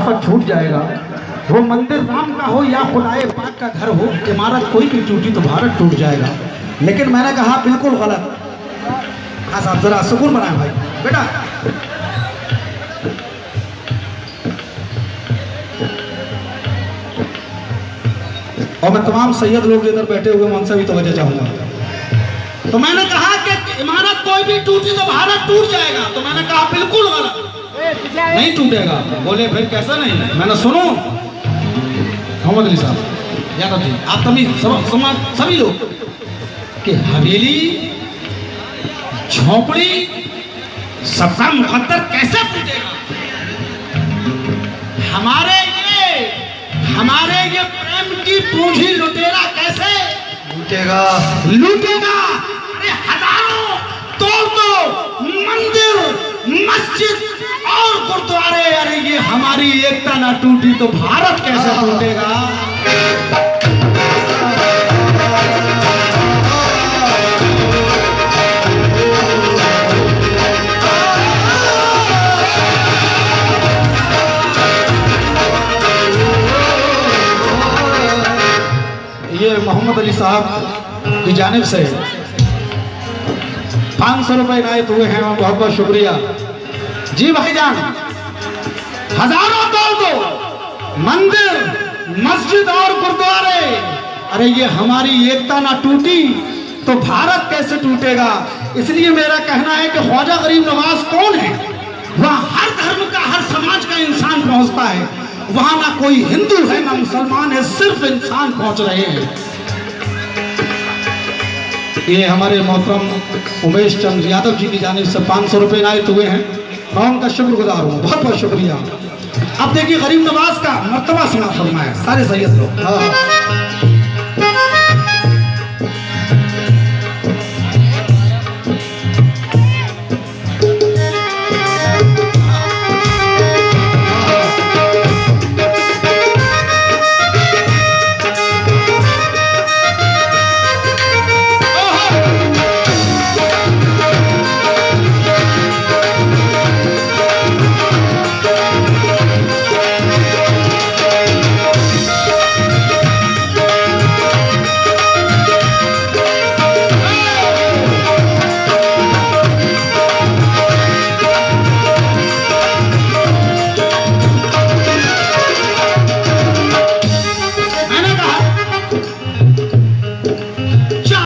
खिलाफत छूट जाएगा। वो मंदिर राम का हो या खुदाए पाक का घर हो, इमारत कोई भी टूटी तो भारत टूट जाएगा। लेकिन मैंने कहा बिल्कुल गलत। हाँ साहब जरा सुकून बनाए भाई बेटा। और मैं तमाम सैयद लोग इधर बैठे हुए मन से भी तवज्जो चाहूंगा। तो मैंने कहा कि इमारत कोई भी टूटी तो भारत टूट जाएगा, तो मैंने कहा बिल्कुल गलत, नहीं टूटेगा। बोले फिर कैसे नहीं? मैंने सुनो मोहम्मद अली साहब, यादव जी, आप सभी लोग कि हवेली झोपड़ी सबका मुकद्दर कैसे टूटेगा? हमारे ये प्रेम की पूंजी लुटेरा कैसे लूटेगा? अरे हजारों तोड़ दो मंदिर, मस्जिद और गुरुद्वारे, अरे ये हमारी एकता ना टूटी तो भारत कैसे टूटेगा? ये मोहम्मद अली साहब की जानिब से 500 रुपए इनायत हुए हैं, बहुत बहुत शुक्रिया जी भाईजान। हजारों तोड़ दो मंदिर, मस्जिद और गुरुद्वारे, अरे ये हमारी एकता ना टूटी तो भारत कैसे टूटेगा? इसलिए मेरा कहना है कि ख्वाजा गरीब नवाज कौन है? वहाँ हर धर्म का, हर समाज का इंसान पहुंचता है। वहां ना कोई हिंदू है ना मुसलमान है, सिर्फ इंसान पहुंच रहे हैं। ये हमारे मोहतरम उमेश चंद्र यादव जी की जानिब से 500 रुपए इनायत हुए हैं, मैं उनका शुक्रगुजार हूँ, बहुत बहुत शुक्रिया। अब देखिए गरीब नवाज का मर्तबा सुना फरमाया सारे सैयद लोग।